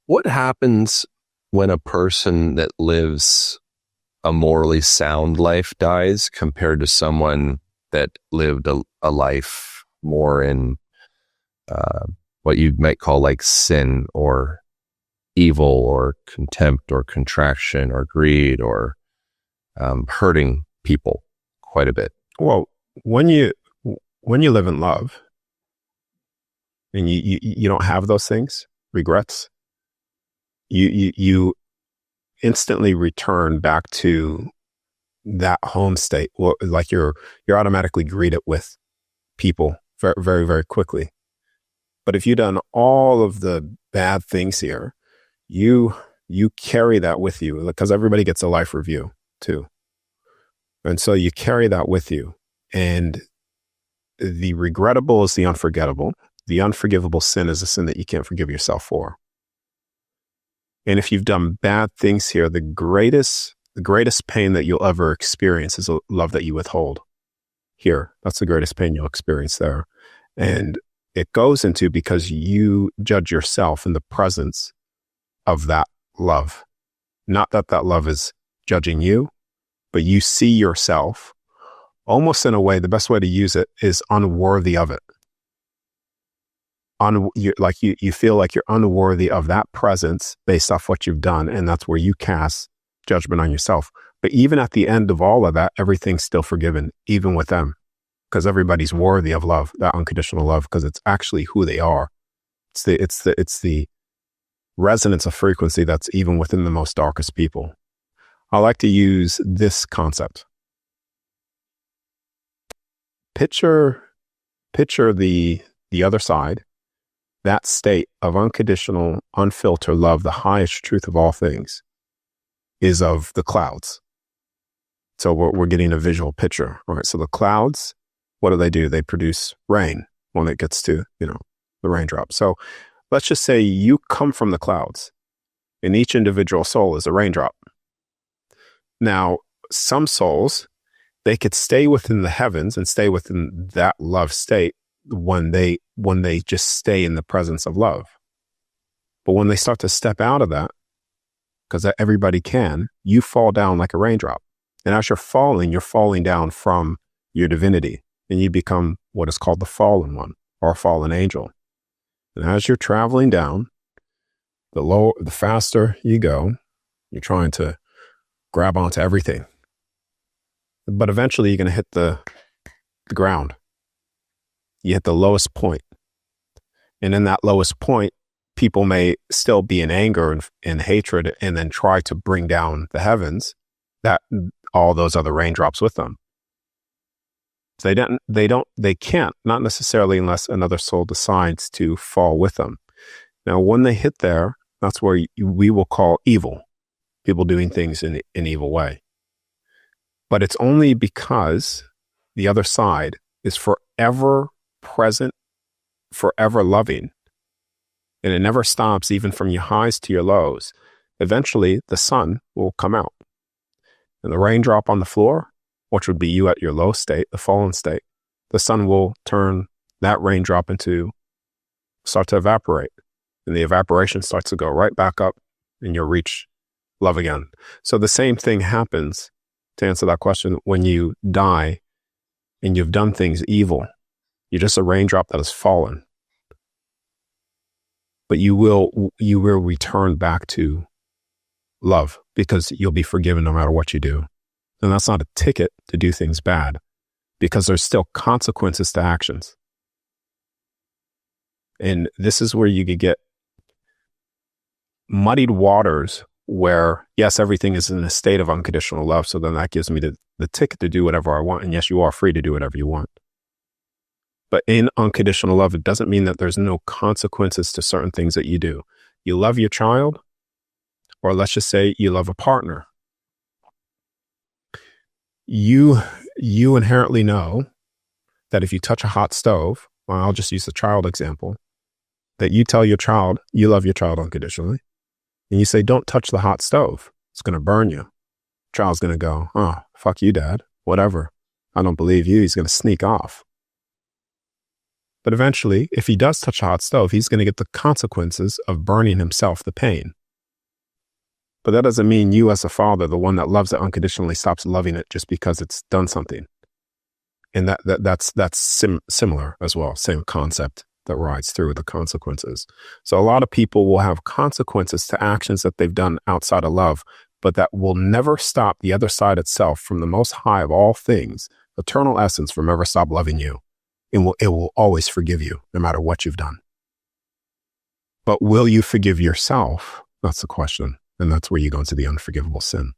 What happens when a person that lives a morally sound life dies compared to someone that lived a life more in what you might call like sin or evil or contempt or contraction or greed or hurting people quite a bit? Well, when you live in love and you don't have those things, regrets, you instantly return back to that home state. Well, like you're automatically greeted with people very, very, very quickly. But if you've done all of the bad things here, you carry that with you, because everybody gets a life review too. And so you carry that with you. And the regrettable is the unforgettable. The unforgivable sin is a sin that you can't forgive yourself for. And if you've done bad things here, the greatest pain that you'll ever experience is a love that you withhold here. That's the greatest pain you'll experience there. And it goes into because you judge yourself in the presence of that love. Not that that love is judging you, but you see yourself almost in a way, the best way to use it is unworthy of it. You feel like you're unworthy of that presence based off what you've done. And that's where you cast judgment on yourself. But even at the end of all of that, everything's still forgiven, even with them, because everybody's worthy of love, that unconditional love, because it's actually who they are. It's the resonance of frequency that's even within the most darkest people. I like to use this concept. Picture the other side, that state of unconditional, unfiltered love, the highest truth of all things, is of the clouds. So we're getting a visual picture. All right. So the clouds, what do? They produce rain when it gets to, the raindrop. So let's just say you come from the clouds and each individual soul is a raindrop. Now, some souls, they could stay within the heavens and stay within that love state when they just stay in the presence of love. But when they start to step out of that, because everybody can, you fall down like a raindrop. And as you're falling down from your divinity, and you become what is called the fallen one or a fallen angel. And as you're traveling down, the faster you go, you're trying to grab onto everything. But eventually you're going to hit the ground. You hit the lowest point. And in that lowest point, people may still be in anger and hatred and then try to bring down the heavens, that all those other raindrops with them. They can't, not necessarily unless another soul decides to fall with them. Now, when they hit there, that's where we will call evil, people doing things in an evil way. But it's only because the other side is forever present, forever loving, and it never stops, even from your highs to your lows. Eventually, the sun will come out. And the raindrop on the floor, which would be you at your low state, the fallen state, the sun will turn that raindrop start to evaporate. And the evaporation starts to go right back up and you'll reach love again. So the same thing happens, to answer that question, when you die and you've done things evil. You're just a raindrop that has fallen. But you will return back to love because you'll be forgiven no matter what you do. And that's not a ticket to do things bad, because there's still consequences to actions. And this is where you could get muddied waters where, yes, everything is in a state of unconditional love. So then that gives me the ticket to do whatever I want. And yes, you are free to do whatever you want. But in unconditional love, it doesn't mean that there's no consequences to certain things that you do. You love your child, or let's just say you love a partner. You inherently know that if you touch a hot stove, well, I'll just use the child example, that you tell your child you love your child unconditionally, and you say, don't touch the hot stove. It's going to burn you. Child's going to go, oh, fuck you, Dad. Whatever. I don't believe you. He's going to sneak off. But eventually, if he does touch a hot stove, he's going to get the consequences of burning himself, the pain. But that doesn't mean you as a father, the one that loves it unconditionally, stops loving it just because it's done something. And that's similar as well, same concept that rides through the consequences. So a lot of people will have consequences to actions that they've done outside of love, but that will never stop the other side itself from the most high of all things, eternal essence, from ever stop loving you. It will always forgive you no matter what you've done. But will you forgive yourself? That's the question. And that's where you go into the unforgivable sin.